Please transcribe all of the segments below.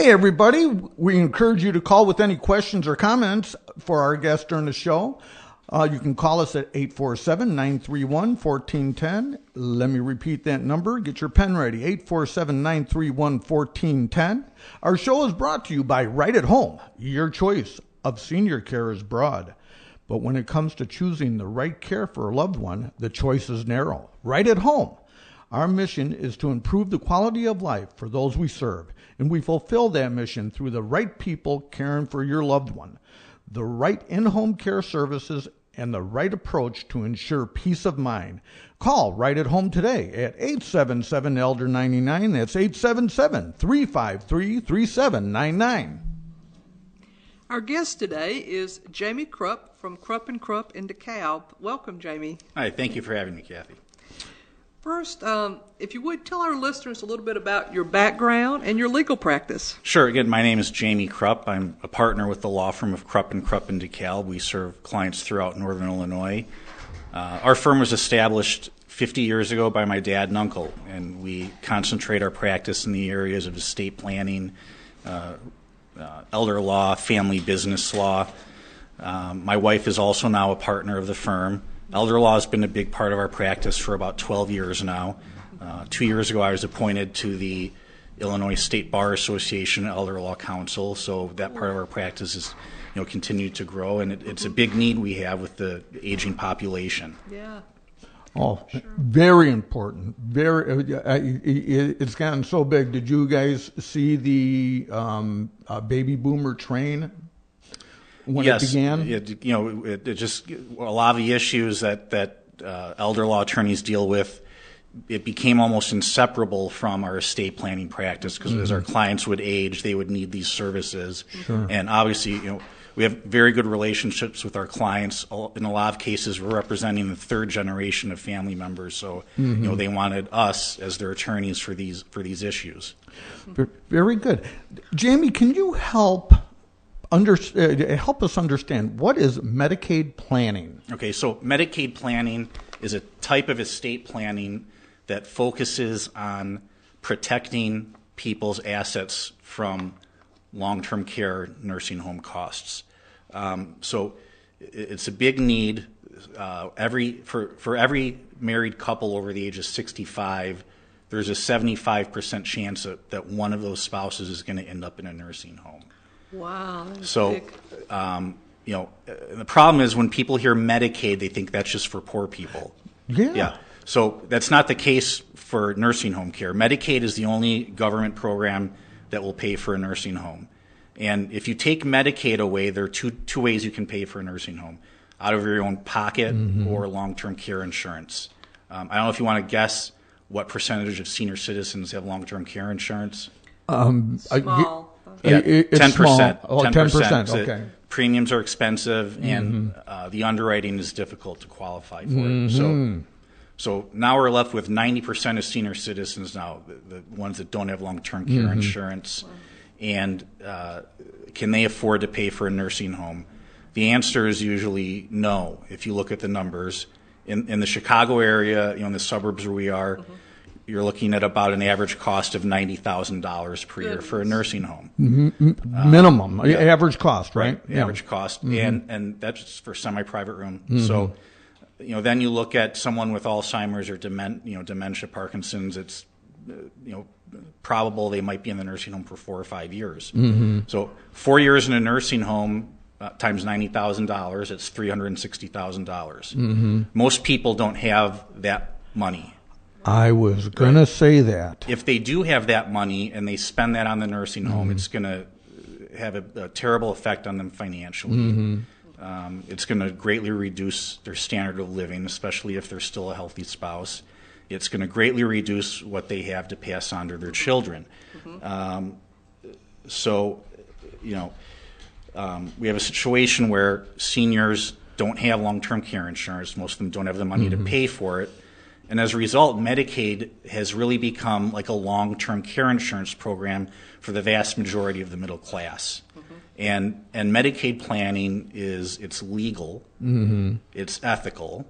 Hey, everybody. We encourage you to call with any questions or comments for our guest during the show. You can call us at 847-931-1410. Let me repeat that number. Get your pen ready, 847-931-1410. Our show is brought to you by Right at Home. Your choice of senior care is broad. But when it comes to choosing the right care for a loved one, the choice is narrow. Right at Home. Our mission is to improve the quality of life for those we serve, and we fulfill that mission through the right people caring for your loved one, the right in-home care services, and the right approach to ensure peace of mind. Call Right at Home today at 877-ELDER-99. That's 877-353-3799. Our guest today is Jamie Krupp from Krupp Krupp in DeKalb. Welcome, Jamie. Hi, thank you for having me, Kathy. First, if you would, tell our listeners a little bit about your background and your legal practice. Sure. Again, my name is Jamie Krupp. I'm a partner with the law firm of Krupp in DeKalb. We serve clients throughout northern Illinois. Our firm was established 50 years ago by my dad and uncle, and we concentrate our practice in the areas of estate planning, elder law, family business law. My wife is also now a partner of the firm. Elder law has been a big part of our practice for about 12 years now. 2 years ago, I was appointed to the Illinois State Bar Association Elder Law Council, so that part of our practice has continued to grow, and it's a big need we have with the aging population. Yeah. Oh, sure. Very important. It's gotten so big. Did you guys see the baby boomer train when it began? It just a lot of the issues that elder law attorneys deal with. It became almost inseparable from our estate planning practice because as our clients would age, they would need these services. Sure. And obviously, we have very good relationships with our clients. In a lot of cases, we're representing the third generation of family members, so they wanted us as their attorneys for these issues. Very good, Jamie. Can you help us understand what is Medicaid planning? Okay, so Medicaid planning is a type of estate planning that focuses on protecting people's assets from long-term care nursing home costs. So it's a big need. For every married couple over the age of 65, there's a 75% chance that one of those spouses is going to end up in a nursing home. Wow. So, big. The problem is when people hear Medicaid, they think that's just for poor people. Yeah. So that's not the case for nursing home care. Medicaid is the only government program that will pay for a nursing home. And if you take Medicaid away, there are two ways you can pay for a nursing home: out of your own pocket or long-term care insurance. I don't know if you want to guess what percentage of senior citizens have long-term care insurance. Small. Yeah, 10%. Oh, 10%. Okay. Premiums are expensive, and the underwriting is difficult to qualify for it. So now we're left with 90% of senior citizens now, the ones that don't have long-term care insurance. And can they afford to pay for a nursing home? The answer is usually no, if you look at the numbers. In the Chicago area, in the suburbs where we are, you're looking at about an average cost of $90,000 per year for a nursing home. Minimum, average cost, right? Average cost, and that's for semi-private room. So, then you look at someone with Alzheimer's or dementia, Parkinson's. It's probable they might be in the nursing home for 4 or 5 years. So 4 years in a nursing home times $90,000, it's $360,000. Have people don't have that money. I was going to say that. If they do have that money and they spend that on the nursing home, it's going to have a terrible effect on them financially. It's going to greatly reduce their standard of living, especially if they're still a healthy spouse. It's going to greatly reduce what they have to pass on to their children. We have a situation where seniors don't have long-term care insurance. Most of them don't have the money to pay for it. And as a result, Medicaid has really become like a long-term care insurance program for the vast majority of the middle class. And Medicaid planning it's legal, it's ethical,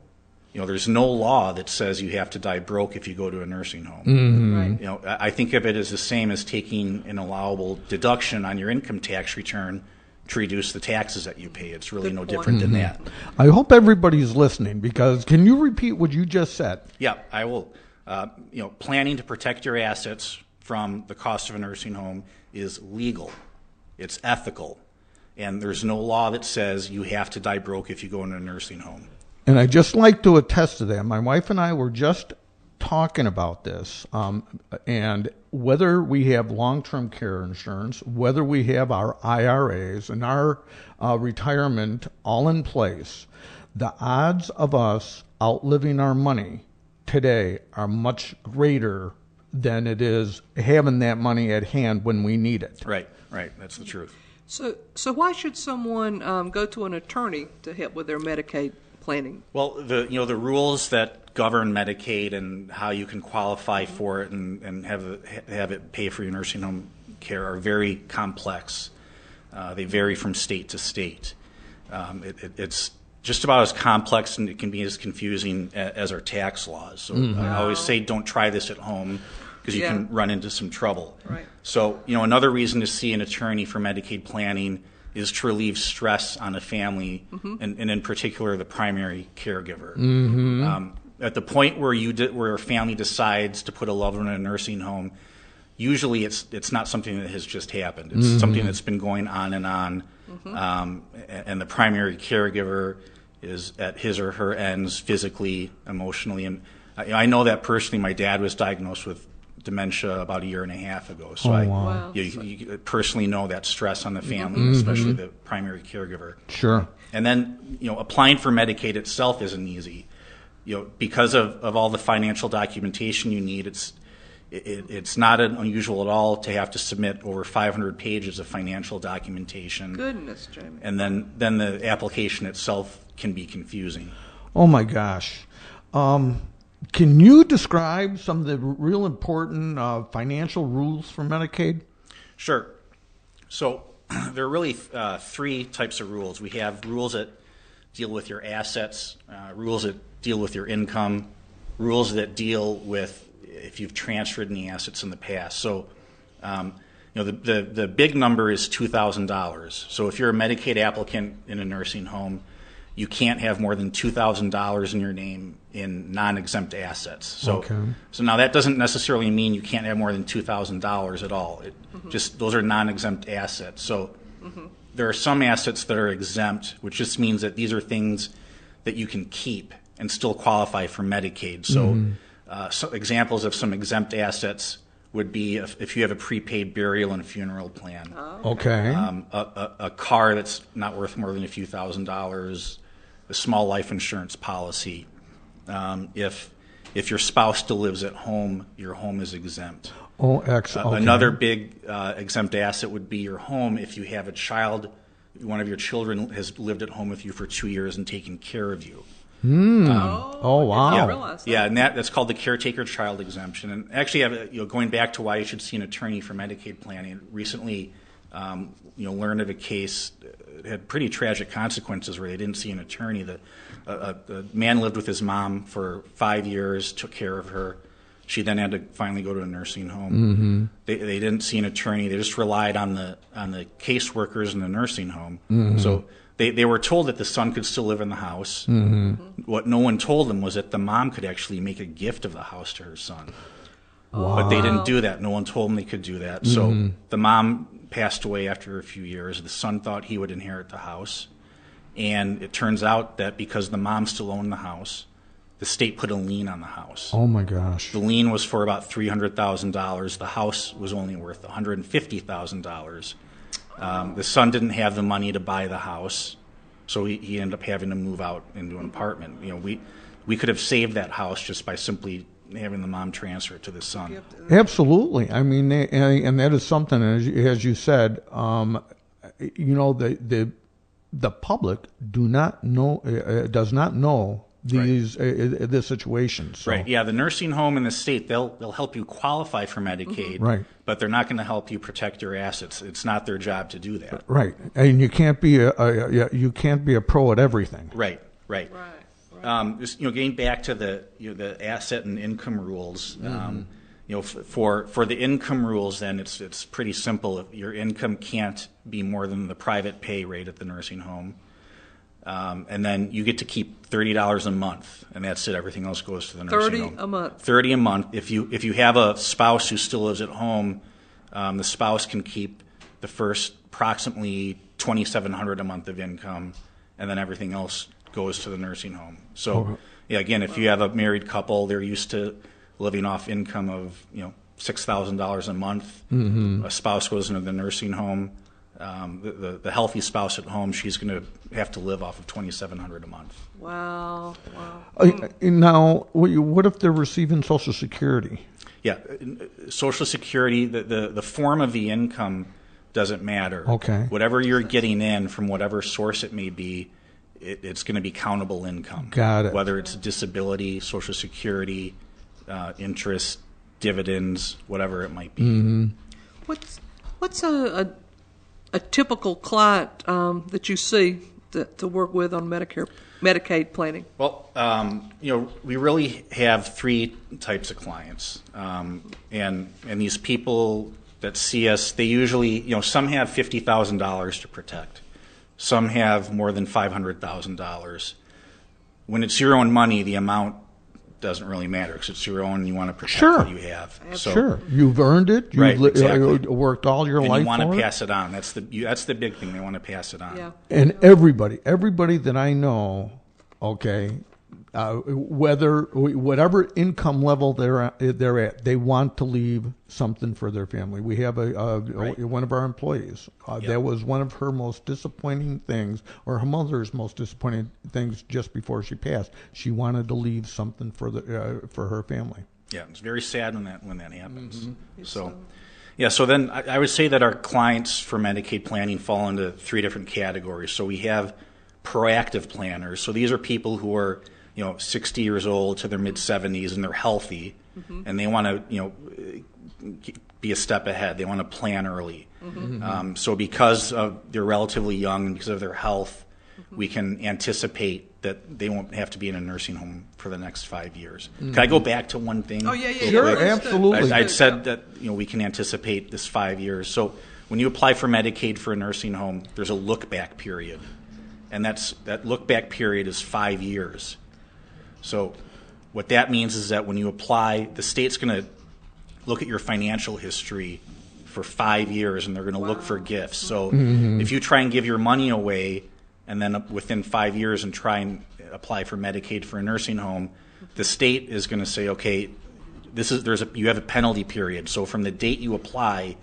there's no law that says you have to die broke if you go to a nursing home. Right. I think of it as the same as taking an allowable deduction on your income tax return to reduce the taxes that you pay. It's really Good no point. different than that. I hope everybody's listening, because can you repeat what you just said? Yeah, I will. Planning to protect your assets from the cost of a nursing home is legal. It's ethical. And there's no law that says you have to die broke if you go into a nursing home. And I just like to attest to that. My wife and I were just talking about this, and whether we have long-term care insurance, whether we have our IRAs and our retirement all in place, the odds of us outliving our money today are much greater than it is having that money at hand when we need it. Right. That's the truth. So why should someone go to an attorney to help with their Medicaid planning? Well, the rules that govern Medicaid and how you can qualify for it and have it pay for your nursing home care are very complex. They vary from state to state. It's just about as complex, and it can be as confusing as our tax laws. So I always say, don't try this at home, because you can run into some trouble. Right. So, another reason to see an attorney for Medicaid planning is to relieve stress on a family, and in particular the primary caregiver. At the point where where a family decides to put a loved one in a nursing home, usually it's not something that has just happened. It's something that's been going on and on, and the primary caregiver is at his or her ends physically, emotionally, and I know that personally. My dad was diagnosed with dementia about a year and a half ago, so you personally know that stress on the family, especially the primary caregiver. Sure. And then applying for Medicaid itself isn't easy, because of all the financial documentation you need. It's not unusual at all to have to submit over 500 pages of financial documentation. Goodness, Jamie. And then the application itself can be confusing. Oh my gosh. Can you describe some of the real important financial rules for Medicaid? Sure. So there are really three types of rules. We have rules that deal with your assets, rules that deal with your income, rules that deal with if you've transferred any assets in the past. So the big number is $2,000. So if you're a Medicaid applicant in a nursing home, you can't have more than $2,000 in your name in non-exempt assets. So now that doesn't necessarily mean you can't have more than $2,000 at all. Just those are non-exempt assets. So there are some assets that are exempt, which just means that these are things that you can keep and still qualify for Medicaid. So, examples of some exempt assets would be if you have a prepaid burial and funeral plan. A car that's not worth more than a few $1,000s, a small life insurance policy. If your spouse still lives at home, your home is exempt. Another big exempt asset would be your home. If you have a child, one of your children has lived at home with you for 2 years and taken care of you. Wow. I didn't realize that. Yeah, and that's called the caretaker child exemption. And actually, going back to why you should see an attorney for Medicaid planning, recently learned of a case that had pretty tragic consequences where they didn't see an attorney. A man lived with his mom for 5 years, took care of her. She then had to finally go to a nursing home. They didn't see an attorney. They just relied on the caseworkers in the nursing home. So they were told that the son could still live in the house. What no one told them was that the mom could actually make a gift of the house to her son. But they didn't do that. No one told them they could do that. So the mom passed away after a few years. The son thought he would inherit the house. And it turns out that because the mom still owned the house, the state put a lien on the house. Oh, my gosh. The lien was for about $300,000. The house was only worth $150,000. The son didn't have the money to buy the house, so he ended up having to move out into an apartment. We could have saved that house just by simply having the mom transfer it to the son. Absolutely. I mean, and that is something, as you said, the public does not know this situation. So. Right. Yeah. The nursing home and the state, they'll help you qualify for Medicaid. Right. But they're not going to help you protect your assets. It's not their job to do that. Right. And you can't be a pro at everything. Right. Right. Just, getting back to the asset and income rules. For the income rules, then it's pretty simple. Your income can't be more than the private pay rate at the nursing home, and then you get to keep $30 a month, and that's it. Everything else goes to the nursing home. 30 a month. 30 a month. If you have a spouse who still lives at home, the spouse can keep the first approximately $2,700 a month of income, and then everything else goes to the nursing home. So, again, if you have a married couple, they're used to living off income of $6,000 a month. A spouse goes into the nursing home. The healthy spouse at home, she's going to have to live off of $2,700 a month. Wow. Now, what if they're receiving Social Security? Yeah, Social Security, the form of the income doesn't matter. Okay. Whatever you're getting in from whatever source it may be, it's going to be countable income. Got it. Whether it's disability, Social Security, interest, dividends, whatever it might be. What's a typical client that you see to work with on Medicaid planning? Well, we really have three types of clients, and these people that see us, they usually, some have $50,000 to protect, some have more than $500,000. When it's your own money, the amount doesn't really matter because it's your own. You want to protect what you have. So, you've earned it. You've exactly. Worked all your life. You want to pass it on. That's the big thing. They want to pass it on. Yeah. And everybody that I know, whatever income level they're at, they want to leave something for their family. We have one of our employees. That was one of her most disappointing things, or her mother's most disappointing things, just before she passed. She wanted to leave something for her family. Yeah, it's very sad when that happens. So then I would say that our clients for Medicaid planning fall into three different categories. So we have proactive planners. So these are people who are 60 years old to their mid-70s, and they're healthy, and they want to, be a step ahead. They want to plan early. So because they're relatively young and because of their health, we can anticipate that they won't have to be in a nursing home for the next 5 years. Can I go back to one thing? Oh, yeah. Sure, absolutely. I said that we can anticipate this 5 years. So when you apply for Medicaid for a nursing home, there's a look-back period, and that look-back period is 5 years. So what that means is that when you apply, the state's going to look at your financial history for 5 years, and they're going to look for gifts. So if you try and give your money away and then within 5 years and try and apply for Medicaid for a nursing home, the state is going to say, okay, you have a penalty period. So from the date you apply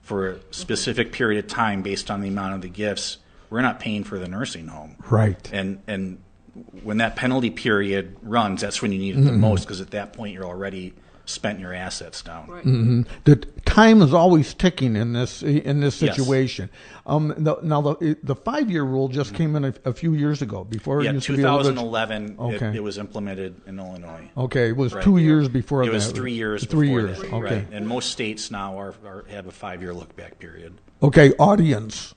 for a specific period of time based on the amount of the gifts, we're not paying for the nursing home. Right. And when that penalty period runs, that's when you need it the most, because at that point you're already spent your assets down. Right. The time is always ticking in this situation. Yes. The 5-year rule just came in a few years ago. Before it used 2011, it was implemented in Illinois. Okay, it was 2 years before that. It was 3 years. 3 years. That, okay. Right. And most states now have a 5-year look-back period. Okay, audience,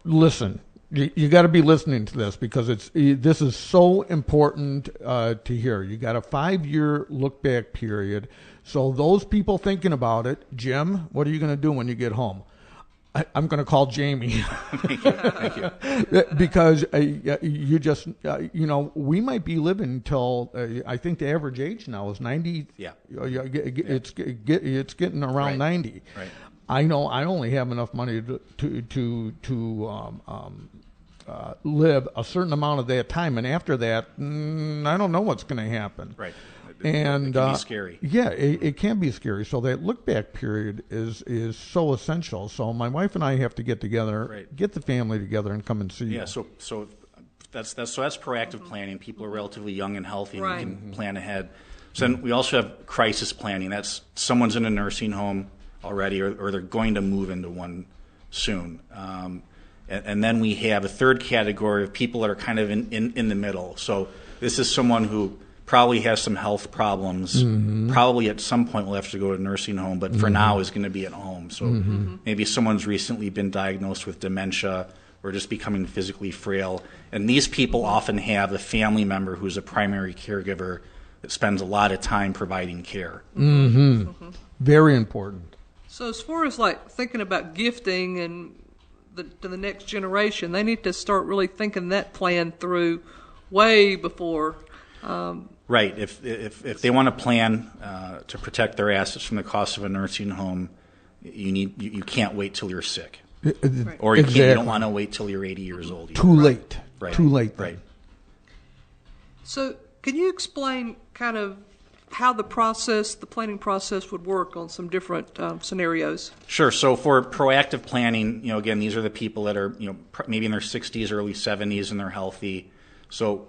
listen. You got to be listening to this, because this is so important to hear. You got a 5-year look back period. So those people thinking about it, Jim, what are you going to do when you get home? I'm going to call Jamie. Thank you. Because you just we might be living until I think the average age now is 90. Yeah. It's getting around 90. Right. I know I only have enough money to live a certain amount of that time, and after that, I don't know what's going to happen. Right. And it can be scary. Yeah, it can be scary. So that look back period is so essential. So my wife and I have to get together, get the family together, and come and see you. Yeah. So that's proactive planning. People are relatively young and healthy, and we can plan ahead. So then we also have crisis planning. That's someone's in a nursing home already, or they're going to move into one soon. And then we have a third category of people that are kind of in the middle. So this is someone who probably has some health problems, probably at some point will have to go to a nursing home, but for now is going to be at home. So maybe someone's recently been diagnosed with dementia, or just becoming physically frail. And these people often have a family member who's a primary caregiver that spends a lot of time providing care. Very important. So as far as like thinking about gifting and to the next generation, they need to start really thinking that plan through way before. Right. If they want to plan to protect their assets from the cost of a nursing home, you can't wait till you're sick, or you don't want to wait till you're 80 years old. Either. Too late. Right. Too late. Right. So can you explain kind of how the planning process would work on some different scenarios? Sure. So for proactive planning, again, these are the people that are, maybe in their 60s, early 70s, and they're healthy. So,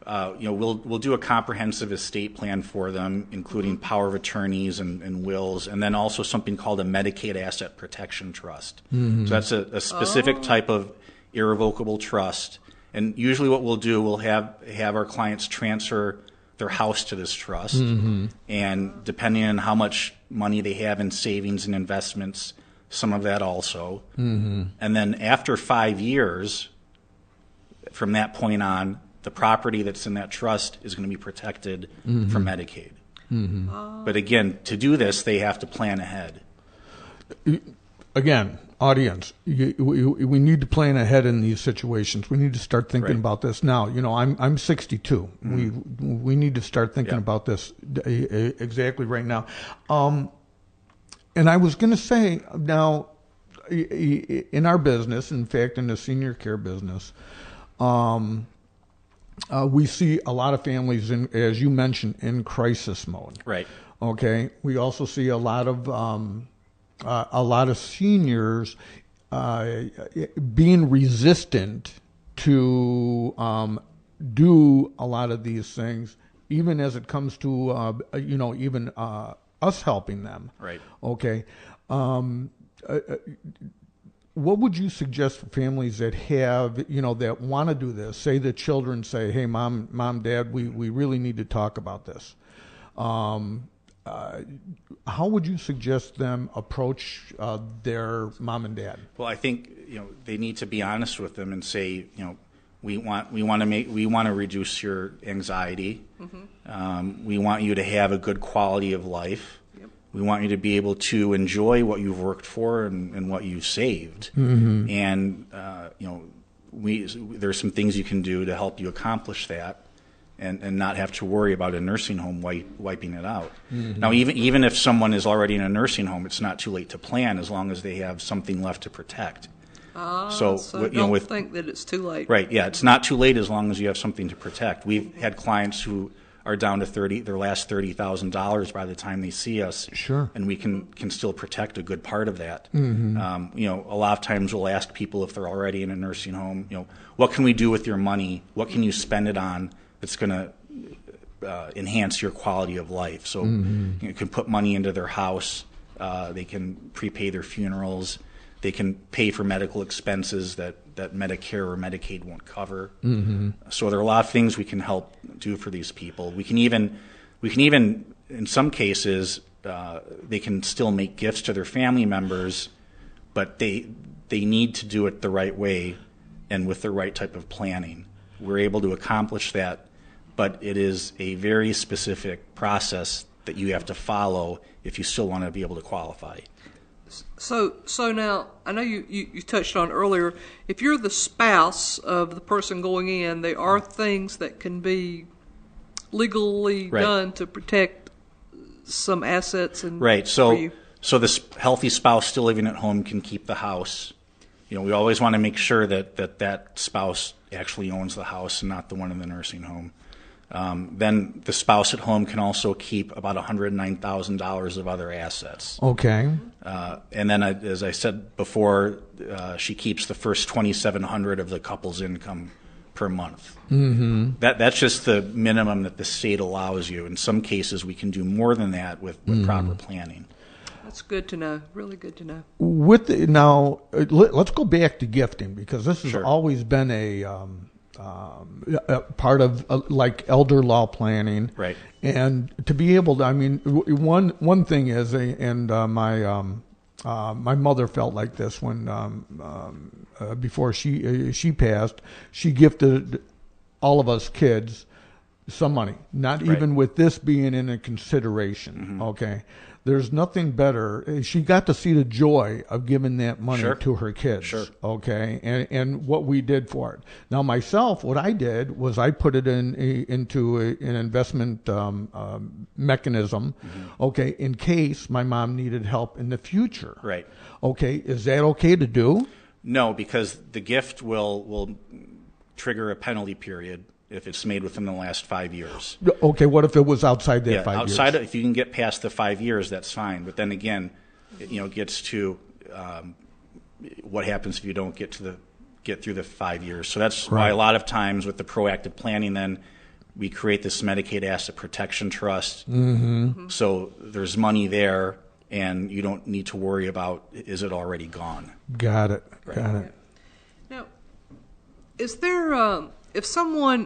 we'll do a comprehensive estate plan for them, including power of attorneys and wills, and then also something called a Medicaid Asset Protection Trust. So that's a specific type of irrevocable trust. And usually what we'll do, we'll have our clients transfer their house to this trust, and depending on how much money they have in savings and investments, some of that also. And then after 5 years, from that point on, the property that's in that trust is going to be protected from Medicaid. But again, to do this, they have to plan ahead. Again, audience, we need to plan ahead in these situations. We need to start thinking about this now. I'm 62. We need to start thinking about this exactly right now. And I was going to say now, in our business, in fact, in the senior care business, we see a lot of families, as you mentioned, in crisis mode. Right. Okay. We also see a lot of seniors being resistant to do a lot of these things, even as it comes to even us helping them. Right. Okay. What would you suggest for families that have, that want to do this? Say the children say, "Hey, mom, dad, we really need to talk about this." How would you suggest them approach their mom and dad? Well, I think they need to be honest with them and say, we want to reduce your anxiety. We want you to have a good quality of life. We want you to be able to enjoy what you've worked for and what you've saved. And there's some things you can do to help you accomplish that. And not have to worry about a nursing home wiping it out. Now, even if someone is already in a nursing home, it's not too late to plan as long as they have something left to protect. So don't think that it's too late. Right, yeah, it's not too late as long as you have something to protect. We've had clients who are down to their last $30,000 by the time they see us. Sure. And we can still protect a good part of that. A lot of times we'll ask people if they're already in a nursing home, what can we do with your money? What can you spend it on that's going to enhance your quality of life? So you can put money into their house. They can prepay their funerals. They can pay for medical expenses that Medicare or Medicaid won't cover. So there are a lot of things we can help do for these people. We can even in some cases they can still make gifts to their family members, but they need to do it the right way and with the right type of planning. We're able to accomplish that, but it is a very specific process that you have to follow if you still want to be able to qualify. So now, I know you touched on earlier, if you're the spouse of the person going in, there are things that can be legally done to protect some assets and for you. So this healthy spouse still living at home can keep the house. We always want to make sure that spouse actually owns the house and not the one in the nursing home. Then the spouse at home can also keep about $109,000 of other assets. Okay. And then, as I said before, she keeps the first $2,700 of the couple's income per month. That's just the minimum that the state allows you. In some cases, we can do more than that with proper planning. That's good to know. Really good to know. Now, let's go back to gifting, because this has always been a part of like elder law planning, right? And to be able to, one thing is, and My mother felt like this when before she passed. She gifted all of us kids some money, not even with this being in a consideration. Okay, there's nothing better. She got to see the joy of giving that money to her kids. Okay, and what we did for it. Now myself, what I did was I put it into an investment mechanism. Okay, in case my mom needed help in the future. Right. Okay, is that okay to do? No, because the gift will trigger a penalty period if it's made within the last 5 years. Okay, what if it was outside that 5 years? Outside, if you can get past the 5 years, that's fine. But then again, it gets to what happens if you don't get through the 5 years. So that's why a lot of times with the proactive planning, then we create this Medicaid Asset Protection Trust. So there's money there, and you don't need to worry about, is it already gone? Got it. Got it. Now, is there if someone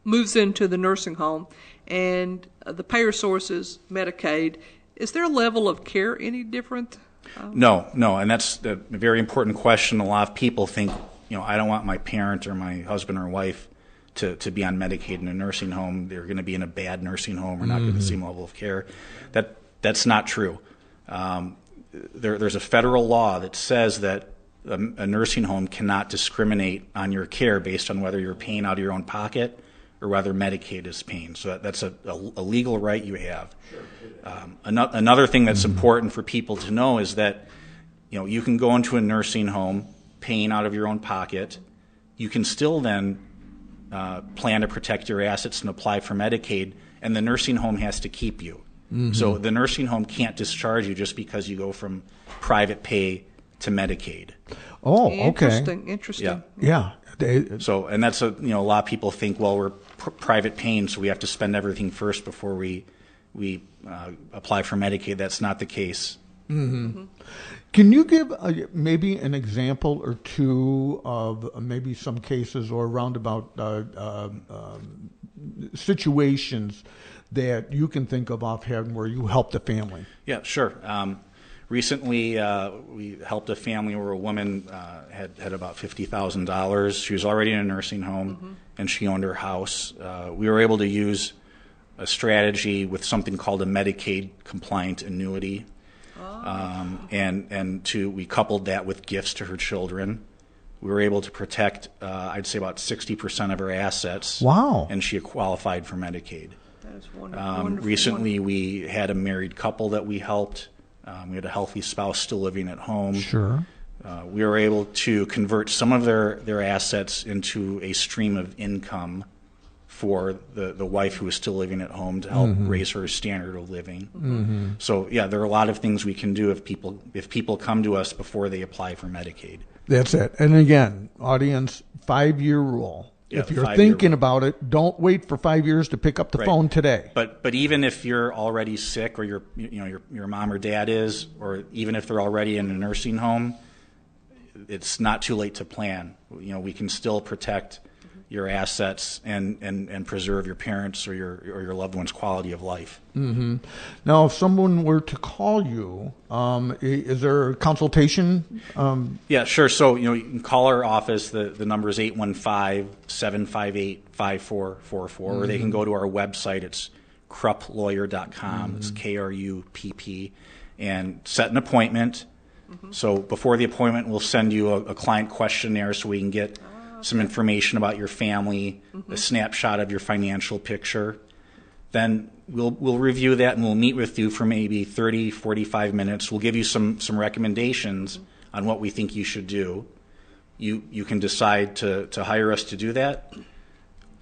moves into the nursing home and the payer source is Medicaid, is their level of care any different? No, and that's a very important question. A lot of people think, I don't want my parent or my husband or wife to be on Medicaid in a nursing home. They're going to be in a bad nursing home or not get the same level of care. That's not true. There's a federal law that says that a nursing home cannot discriminate on your care based on whether you're paying out of your own pocket or whether Medicaid is paying. So that's a legal right you have. Another thing that's important for people to know is that you can go into a nursing home paying out of your own pocket. You can still then plan to protect your assets and apply for Medicaid, and the nursing home has to keep you. So the nursing home can't discharge you just because you go from private pay to Medicaid. Oh, okay. Interesting. Yeah. So, and that's a lot of people think, well, we're private paying, so we have to spend everything first before we apply for Medicaid. That's not the case. Can you give maybe an example or two of maybe some cases or roundabout situations that you can think of offhand where you helped a family? Yeah, sure. Recently, we helped a family where a woman had about $50,000. She was already in a nursing home, and she owned her house. We were able to use a strategy with something called a Medicaid compliant annuity, we coupled that with gifts to her children. We were able to protect, I'd say, about 60% of her assets. Wow! And she qualified for Medicaid. That is wonderful. Recently, we had a married couple that we helped. We had a healthy spouse still living at home. Sure. We were able to convert some of their assets into a stream of income for the wife who was still living at home to help raise her standard of living. So, yeah, there are a lot of things we can do if people come to us before they apply for Medicaid. That's it. And again, audience, 5-year rule. Yeah, if you're thinking about it, don't wait for 5 years to pick up the phone today. But even if you're already sick, or your mom or dad is, or even if they're already in a nursing home, it's not too late to plan. We can still protect your assets and preserve your parents or your loved one's quality of life. Now, if someone were to call you, is there a consultation? Yeah, sure. So you can call our office. The number is 815-758-5444, or they can go to our website. It's krupplawyer.com. It's KRUPP, and set an appointment. So before the appointment, we'll send you a client questionnaire so we can get some information about your family, a snapshot of your financial picture. Then we'll review that, and we'll meet with you for maybe 30, 45 minutes. We'll give you some recommendations on what we think you should do. You can decide to hire us to do that.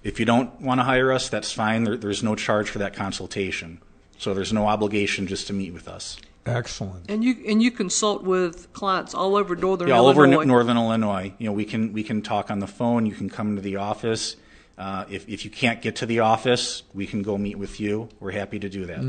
If you don't want to hire us, that's fine. There's no charge for that consultation. So there's no obligation just to meet with us. Excellent. And you consult with clients all over northern Illinois. All over northern Illinois. We can talk on the phone. You can come to the office. If you can't get to the office, we can go meet with you. We're happy to do that.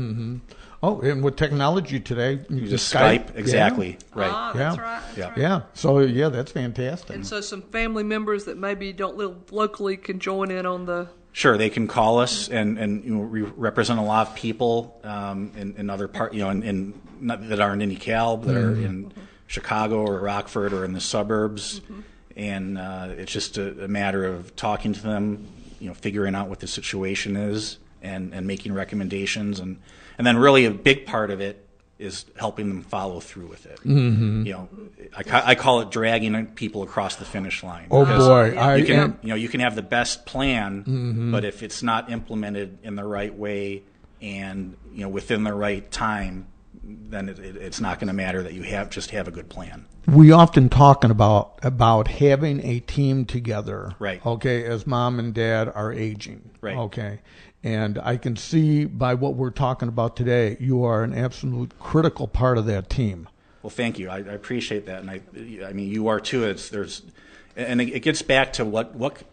Oh, and with technology today, you just Skype. Exactly. Yeah. Right. That's right. That's right. Yeah. So that's fantastic. And so some family members that maybe don't live locally can join in on the Sure, they can call us, and we represent a lot of people in other part, that aren't in DeKalb, that are in Chicago or Rockford or in the suburbs, and it's just a matter of talking to them, figuring out what the situation is, and making recommendations, and then really a big part of it is helping them follow through with it. I call it dragging people across the finish line. Oh boy, you can have the best plan, but if it's not implemented in the right way and within the right time, then it's not going to matter that you just have a good plan. We often talk about having a team together. Right. Okay, as mom and dad are aging. Right. Okay. And I can see by what we're talking about today, you are an absolute critical part of that team. Well, thank you. I appreciate that, and I mean you are too. It gets back to look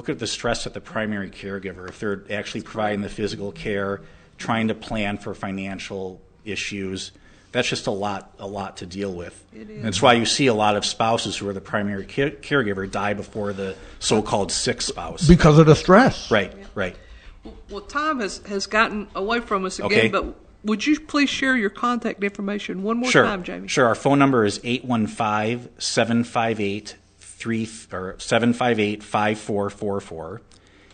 at the stress at the primary caregiver. If they're actually providing the physical care, trying to plan for financial issues, that's just a lot to deal with. It is. That's why you see a lot of spouses who are the primary caregiver die before the so-called sick spouse. Because of the stress. Right, right. Well, time has gotten away from us again, Okay. but would you please share your contact information one more Sure. time, Jamie? Sure. Our phone number is 815-758-5444,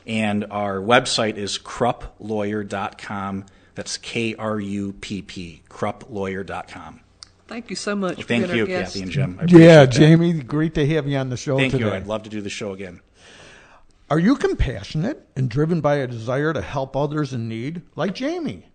and our website is krupplawyer.com. That's KRUPP, krupplawyer.com. Thank you so much. Well, for thank being you, our guest. Kathy and Jim. I appreciate that. Jamie, great to have you on the show Thank today. you. I'd love to do the show again. Are you compassionate and driven by a desire to help others in need, like Jamie?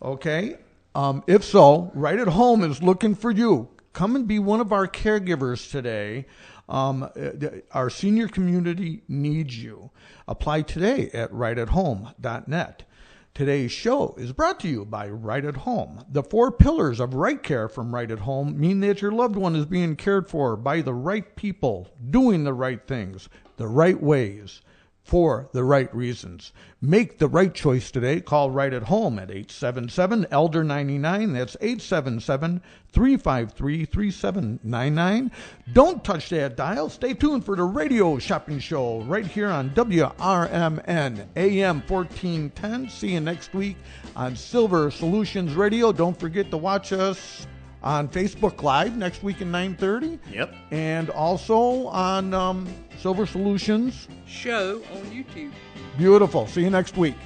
Okay. If so, Right at Home is looking for you. Come and be one of our caregivers today. Our senior community needs you. Apply today at rightathome.net. Today's show is brought to you by Right at Home. The 4 pillars of right care from Right at Home mean that your loved one is being cared for by the right people, doing the right things, the right ways, for the right reasons. Make the right choice today. Call Right at Home at 877-ELDER-99. That's 877-353-3799. Don't touch that dial. Stay tuned for the radio shopping show right here on WRMN AM 1410. See you next week on Silver Solutions Radio. Don't forget to watch us on Facebook Live next week at 9:30. Yep. And also on Silver Solutions. Show on YouTube. Beautiful. See you next week.